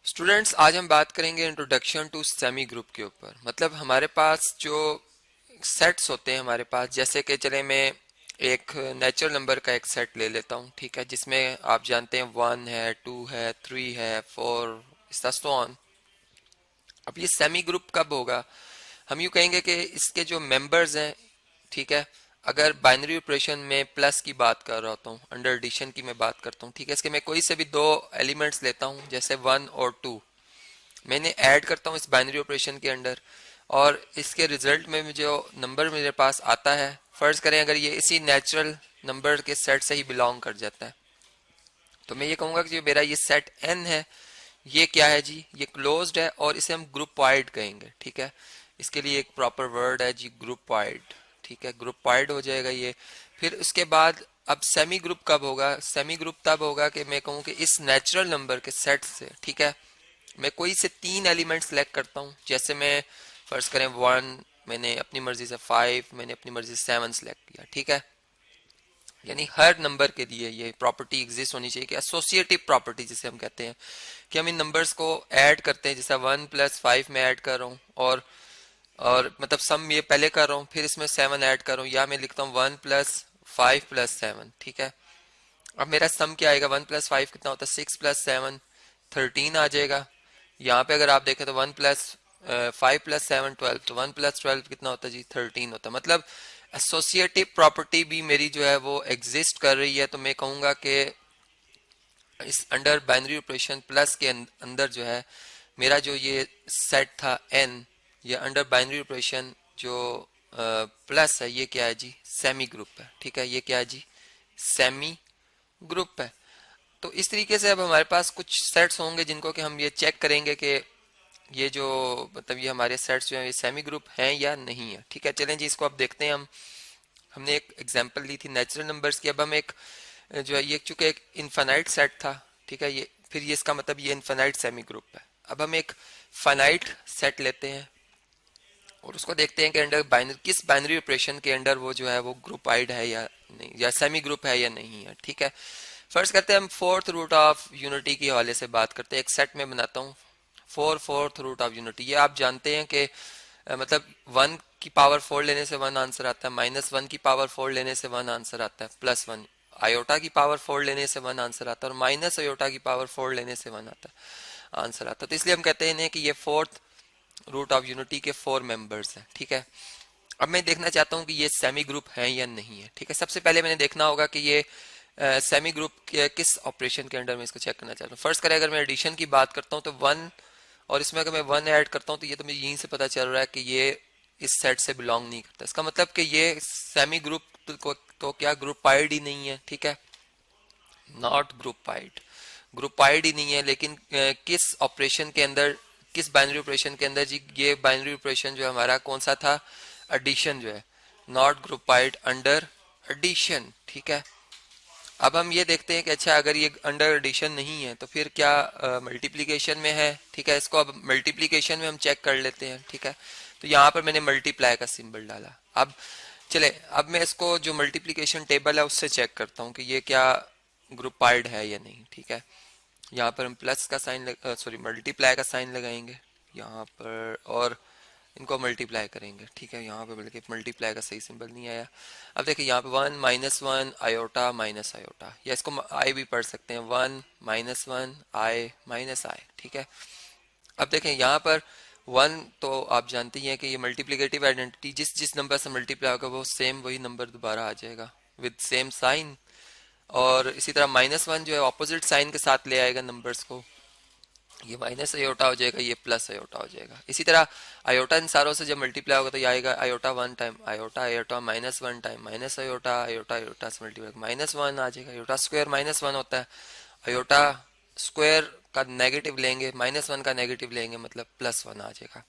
Students, आज हम बात करेंगे इंट्रोडक्शन टू सेमी ग्रुप के ऊपर। मतलब हमारे पास जो सेट्स होते हैं हमारे पास, जैसे कि चले मैं एक नेचुरल नंबर का एक सेट ले लेता हूँ, ठीक है, जिसमें आप जानते हैं 1 है, 2 है, 3 है, 4 इस सो ऑन। अब ये सेमी ग्रुप कब होगा? हम यूँ कहेंगे कि इसके जो मेंबर्स हैं, ठीक है, अगर बाइनरी ऑपरेशन में प्लस की बात कर रहा होता हूँ, अंडर एडिशन की मैं बात करता हूँ, ठीक है, इसके मैं कोई से भी दो एलिमेंट्स लेता हूँ जैसे 1 और 2, मैंने ऐड करता हूँ इस बाइनरी ऑपरेशन के अंडर, और इसके रिजल्ट में जो नंबर मेरे पास आता है, फर्ज करें अगर ये इसी नेचुरल नंबर के सेट से ही बिलोंग कर जाता है, तो मैं ये कहूँगा कि जो मेरा ये सेट n है, ये क्या है जी? ये क्लोज्ड है और इसे हम ग्रुपवाइड कहेंगे, ठीक है। इसके लिए एक प्रॉपर वर्ड है जी, ग्रुपवाइड, ठीक है, ग्रुपवाइड हो जाएगा ये। फिर उसके बाद अब सेमी ग्रुप कब होगा? सेमी ग्रुप तब होगा कि मैं कहूँ कि इस नेचुरल नंबर के सेट से, ठीक है, मैं कोई से 3 एलिमेंट सेलेक्ट करता हूँ। जैसे मैं फर्ज करें 1, मैंने अपनी मर्जी से 5, मैंने अपनी मर्जी से 7 सेलेक्ट किया, ठीक है। यानी हर नंबर के लिए ये प्रॉपर्टी एग्जिस्ट होनी चाहिए कि एसोसिएटिव प्रॉपर्टी जिसे हम कहते हैं, कि हम इन नंबर्स को ऐड करते हैं, जैसा 1 + 5 में ऐड कर रहा हूँ, और मतलब सम ये पहले कर रहा हूँ, फिर इसमें 7 ऐड कर रहा हूँ, या मैं लिखता हूँ 1 + 5 + 7, ठीक है। अब मेरा सम क्या आएगा? 1 + 5 कितना होता है? 6 + 7 13 आ जाएगा। यहाँ पे अगर आप देखें तो 1 + 5 + 7 12, तो 1 + 12 कितना होता है जी? 13 होता है। मतलब एसोसिएटिव प्रॉपर्टी भी मेरी जो है वो एग्जिस्ट कर रही है। तो मैं कहूँगा कि इस अंडर बाइनरी ऑपरेशन प्लस के अंदर जो है मेरा जो ये सेट था n, ये अंडर बाइनरी ऑपरेशन जो प्लस है, ये क्या है जी? सेमी ग्रुप है, ठीक है। ये क्या है जी? सेमी ग्रुप है। तो इस तरीके से अब हमारे पास कुछ सेट्स होंगे जिनको कि हम ये चेक करेंगे कि ये जो मतलब ये हमारे सेट्स जो हैं ये सेमी ग्रुप हैं या नहीं है, ठीक है। चलें जी, इसको अब देखते हैं हम। हमने एक एग्जांपल ली थी नेचुरल नंबर्स की। अब हम एक जो है ये चूंकि एक इनफाइनाइट सेट था, ठीक है, ये फिर ये इसका मतलब ये इनफाइनाइट सेमी ग्रुप है। अब हम एक फाइनाइट सेट लेते हैं और उसको देखते हैं कि अंडर बाइनरी, किस बाइनरी ऑपरेशन के अंडर वो जो है वो ग्रुपाइड है या नहीं, या सेमी ग्रुप है या नहीं है, ठीक है। फर्स्ट करते हैं हम फोर्थ रूट ऑफ यूनिटी के हवाले से बात करते हैं। एक सेट में बनाता हूँ फोर्थ रूट ऑफ यूनिटी। ये आप जानते हैं कि मतलब 1 की पावर 4 लेने से 1 आंसर आता है, -1 की पावर 4 लेने से 1 आंसर आता है, +1 आयोटा की पावर 4 लेने से 1 आंसर आता है, और माइनस आयोटा की पावर 4 लेने से 1 आता है, आंसर आता है। तो इसलिए हम कहते हैं कि ये फोर्थ रूट ऑफ यूनिटी के 4 मेंबर्स हैं, ठीक है। अब मैं देखना चाहता हूँ कि ये सेमी ग्रुप है या नहीं है, ठीक है। सबसे पहले मैंने देखना होगा कि ये सेमी ग्रुप के किस ऑपरेशन के अंडर में इसको चेक करना चाहता हूँ। फर्स्ट करें, अगर मैं एडिशन की बात करता हूँ तो 1, और इसमें अगर मैं 1 ऐड करता हूँ तो ये तो मुझे यहीं से पता चल रहा है कि ये इस सेट से बिलोंग नहीं करता। इसका मतलब कि ये सेमी ग्रुप को तो क्या ग्रुपाइड ही नहीं है, ठीक है, नॉट ग्रुपाइड, ग्रुपाइड ही नहीं है। लेकिन किस ऑपरेशन के अंदर, किस बाइनरी ऑपरेशन के अंदर जी? ये बाइनरी ऑपरेशन जो हमारा कौन सा था? एडिशन जो है, नॉट ग्रुपाइड अंडर एडिशन, ठीक है। अब हम ये देखते हैं कि अच्छा, अगर ये अंडर एडिशन नहीं है तो फिर क्या मल्टीप्लिकेशन में है, ठीक है। इसको अब मल्टीप्लिकेशन में हम चेक कर लेते हैं, ठीक है। तो यहाँ पर मैंने मल्टीप्लाई का सिंबल डाला। अब चले, अब मैं इसको जो मल्टीप्लिकेशन टेबल है उससे चेक करता हूँ कि ये क्या ग्रुपाइड है या नहीं, ठीक है। यहाँ पर हम प्लस का साइन, सॉरी मल्टीप्लाई का साइन लगाएंगे यहाँ पर, और इनको मल्टीप्लाई करेंगे, ठीक है। यहाँ पे बल्कि मल्टीप्लाई का सही सिंबल नहीं आया। अब देखिए यहाँ पे 1 - 1 आयोटा माइनस आयोटा, या इसको आई भी पढ़ सकते हैं, 1 - 1 आई माइनस आई, ठीक है। अब देखें यहाँ पर 1, तो आप जानते ही हैं कि ये मल्टीप्लिकेटिव आइडेंटिटी, जिस जिस नंबर से मल्टीप्लाई होगा वो सेम वही नंबर दोबारा आ जाएगा विद सेम साइन। और इसी तरह -1 जो है ऑपोजिट साइन के साथ ले आएगा नंबर्स को, ये माइनस अयोटा हो जाएगा, ये प्लस अयोटा हो जाएगा। इसी तरह अयोटा इन सारों से जब मल्टीप्लाई होगा तो ये आएगा iota 1 time iota, iota -1 time minus iota, iota iota से मल्टीप्लाई -1 आ जाएगा। अयोटा स्क्वायर -1 होता है, अयोटा स्क्वायर का नेगेटिव लेंगे, -1 का नेगेटिव लेंगे, मतलब +1 आ जाएगा।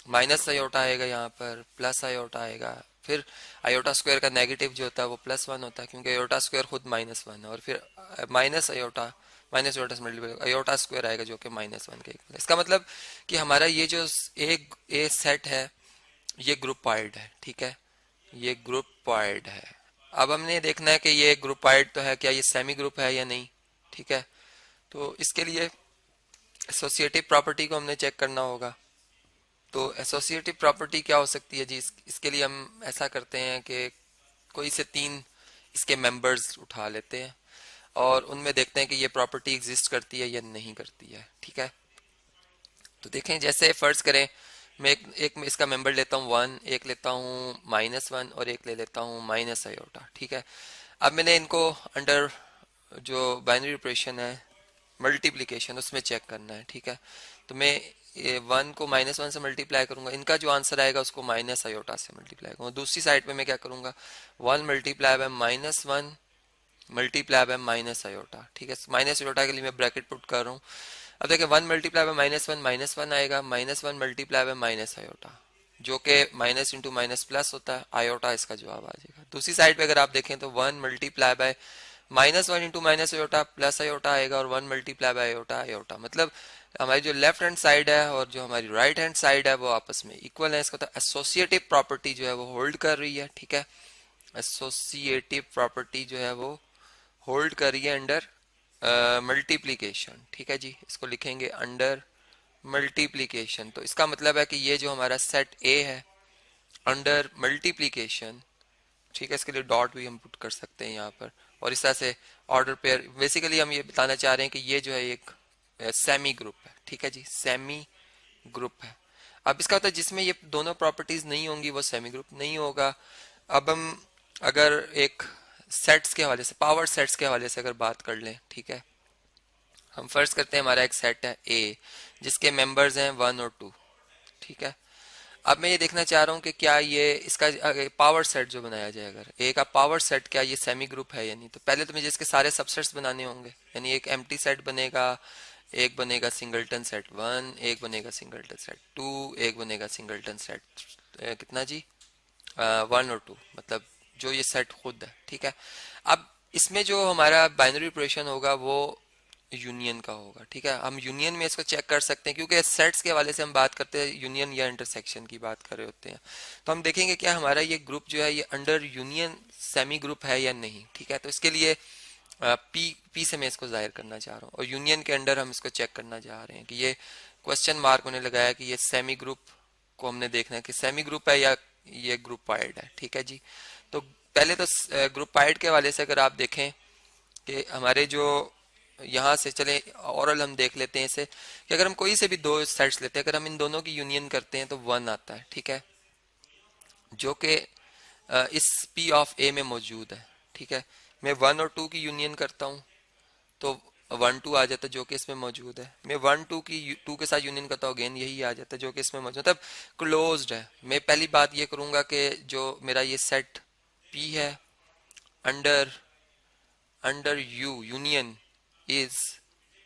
माइनस अयोटा आएगा, यहाँ पर प्लस अयोटा आएगा। फिर अयोटा स्क्वायर का नेगेटिव जो होता है वो +1 होता है, क्योंकि अयोटा स्क्वायर खुद -1 है। और फिर माइनस अयोटा, माइनस अयोटा से मल्टीप्लाई अयोटा स्क्वायर आएगा जो कि -1 के इक्वल है। इसका मतलब कि हमारा ये जो एक ए सेट है ये ग्रुपाइड है, ठीक है, ये ग्रुपाइड है। अब हमने देखना है कि ये ग्रुपाइड तो है, क्या ये सेमी ग्रुप है या नहीं, ठीक है। तो इसके लिए एसोसिएटिव प्रॉपर्टी को हमने चेक करना होगा। तो एसोसिएटिव प्रॉपर्टी क्या हो सकती है जी? इसके लिए हम ऐसा करते हैं कि कोई से तीन इसके मेंबर्स उठा लेते हैं और उनमें देखते हैं कि ये प्रॉपर्टी एग्जिस्ट करती है या नहीं करती है। ठीक है, तो देखें, जैसे फर्ज करें मैं एक इसका मेंबर लेता हूँ 1, एक लेता हूँ -1 और एक ले लेता हूँ माइनस आयोटा। ठीक है, अब मैंने इनको अंडर जो बाइनरी ऑपरेशन है मल्टीप्लिकेशन उसमें चेक करना है। ठीक है, तो मैं ये 1 को -1 से मल्टीप्लाई करूंगा, इनका जो आंसर आएगा उसको माइनस आयोटा से मल्टीप्लाई करूंगा। दूसरी साइड पे मैं क्या करूंगा, 1 multiply by -1 multiply by minus iota. ठीक है, माइनस आयोटा के लिए मैं ब्रैकेट पुट कर रहा हूँ। अब देखिए 1 मल्टीप्लाई बाय -1 आएगा, -1 मल्टीप्लाई बाय माइनस आयोटा, जो कि माइनस इंटू माइनस प्लस होता है, आयोटा इसका जवाब आ जाएगा। दूसरी साइड पे अगर आप देखें तो 1 multiply by -1 into minus iota plus iota आएगा और 1 मल्टीप्लाई बाय आयोटा आयोटा। मतलब हमारी जो लेफ्ट हैंड साइड है और जो हमारी राइट हैंड साइड है वो आपस में इक्वल है। इसका तो एसोसिएटिव प्रॉपर्टी जो है वो होल्ड कर रही है। ठीक है, एसोसिएटिव प्रॉपर्टी जो है वो होल्ड कर रही है अंडर मल्टीप्लीकेशन। ठीक है जी, इसको लिखेंगे अंडर मल्टीप्लीकेशन। तो इसका मतलब है कि ये जो हमारा सेट ए है अंडर मल्टीप्लीकेशन, ठीक है, इसके लिए डॉट भी हम पुट कर सकते हैं यहाँ पर। और इस तरह से ऑर्डर पेयर, बेसिकली हम ये बताना चाह रहे हैं कि ये जो है एक सेमी ग्रुप है। ठीक है जी, सेमी ग्रुप है। अब इसका होता है जिसमें ये दोनों प्रॉपर्टीज नहीं होंगी वो सेमी ग्रुप नहीं होगा। अब हम अगर एक सेट्स के हवाले से, पावर सेट्स के हवाले से अगर बात कर लें, ठीक है, हम फर्ज करते हैं हमारा एक सेट है ए जिसके मेंबर्स हैं 1 और 2। ठीक है, अब मैं ये देखना चाह रहा हूँ कि क्या ये इसका पावर सेट जो बनाया जाए, अगर ए का पावर सेट क्या ये सेमी ग्रुप है या नहीं। तो पहले तो मुझे इसके सारे सबसेट्स बनाने होंगे, यानी एक एम्प्टी सेट बनेगा, एक बनेगा सिंगलटन सेट 1, एक बनेगा सिंगलटन सेट 2, एक बनेगा सिंगलटन सेट कितना जी 1 और 2, मतलब जो ये सेट खुद है। ठीक है, अब इसमें जो हमारा बाइनरी ऑपरेशन होगा वो यूनियन का होगा। ठीक है, हम यूनियन में इसको चेक कर सकते हैं क्योंकि सेट्स के हवाले से हम बात करते हैं, यूनियन या इंटरसेक्शन की बात कर रहे होते हैं। तो हम देखेंगे क्या हमारा ये ग्रुप जो है ये अंडर यूनियन सेमी ग्रुप है या नहीं। ठीक है, तो इसके लिए पी से मैं इसको जाहिर करना चाह रहा हूँ और यूनियन के अंडर हम इसको चेक करना चाह रहे हैं कि ये क्वेश्चन मार्क उन्हें लगाया कि ये सेमी ग्रुप को हमने देखना है कि सेमी ग्रुप है या ये ग्रुपाइड है। ठीक है जी, तो पहले तो ग्रुपाइड के हवाले से अगर आप देखें कि हमारे जो यहाँ से चले ओरल हम देख लेते हैं इसे कि अगर हम कोई से भी दो सेट्स लेते हैं, अगर हम इन दोनों की यूनियन करते हैं तो 1 आता है। ठीक है, जो कि इस पी ऑफ ए में मौजूद है। ठीक है, मैं 1 और 2 की यूनियन करता हूँ तो 1 2 आ जाता है जो कि इसमें मौजूद है। मैं 1 2 की 2 के साथ यूनियन करता हूँ, अगेन यही आ जाता है जो कि इसमें मौजूद, मतलब क्लोज्ड है। मैं पहली बात ये करूंगा कि जो मेरा ये सेट पी है under under you union is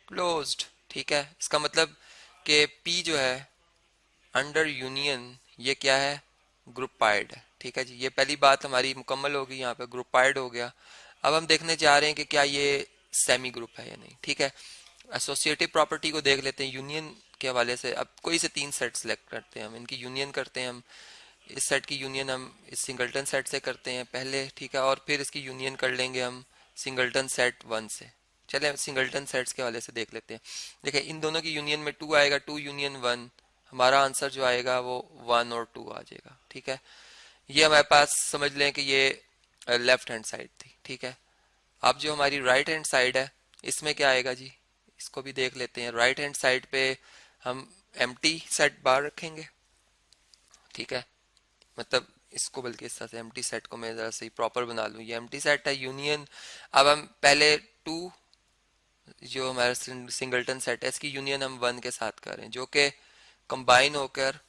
closed. ठीक है, इसका मतलब कि पी जो है अंडर यूनियन ये क्या है, ग्रुपाइड है। ठीक है जी, ये पहली बात हमारी मुकम्मल होगी, यहाँ पे ग्रुपाइड हो गया। अब हम देखने जा रहे हैं कि क्या ये सेमी ग्रुप है या नहीं। ठीक है, एसोसिएटिव प्रॉपर्टी को देख लेते हैं यूनियन के हवाले से। अब कोई से तीन सेट सेलेक्ट करते हैं, हम इनकी यूनियन करते हैं। हम इस सेट की यूनियन हम इस सिंगलटन सेट से करते हैं पहले। ठीक है, और फिर इसकी यूनियन कर लेंगे हम सिंगलटन सेट 1 से। चले सिंगलटन सेट्स के हवाले से देख लेते हैं। देखिए इन दोनों की यूनियन में 2 आएगा, 2 यूनियन 1, हमारा आंसर जो आएगा वो 1 और 2 आ जाएगा। ठीक है, ये हमारे पास समझ लें कि ये लेफ्ट हैंड साइड थी। ठीक है, अब जो हमारी राइट हैंड साइड है इसमें क्या आएगा जी, इसको भी देख लेते हैं। राइट हैंड साइड पे हम एम्प्टी सेट बार रखेंगे। ठीक है, मतलब इसको बल्कि इस तरह से एम्प्टी सेट को मैं जरा से प्रॉपर बना लूँ, ये एम्प्टी सेट है यूनियन। अब हम पहले 2 जो हमारा सिंगलटन सेट है इसकी यूनियन हम 1 के साथ करें, जो कि कंबाइन होकर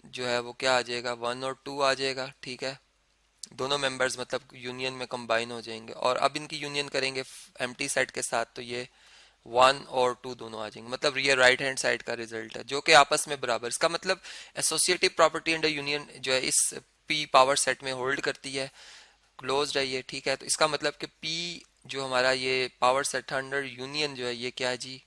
जो है वो क्या आ जाएगा 1 और 2 आ जाएगा। ठीक है, दोनों मेंबर्स मतलब यूनियन में कंबाइन हो जाएंगे और अब इनकी यूनियन करेंगे एम्प्टी सेट के साथ तो ये 1 और 2 दोनों आ जाएंगे, मतलब ये राइट हैंड साइड का रिजल्ट है जो कि आपस में बराबर। इसका मतलब एसोसिएटिव प्रॉपर्टी अंडर यूनियन जो है इस पी पावर सेट में होल्ड करती है, क्लोज्ड है ये। ठीक है, तो इसका मतलब कि पी जो हमारा ये पावर सेट अंडर यूनियन जो है ये क्या है जी,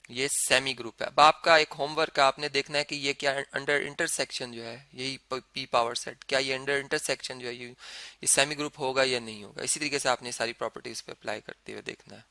ये सेमी ग्रुप है। अब आपका एक होमवर्क है, आपने देखना है कि ये क्या अंडर इंटरसेक्शन जो है यही पी पावर सेट, क्या ये अंडर इंटरसेक्शन जो है ये सेमी ग्रुप होगा या नहीं होगा। इसी तरीके से आपने सारी प्रॉपर्टीज पे अप्लाई करते हुए देखना है।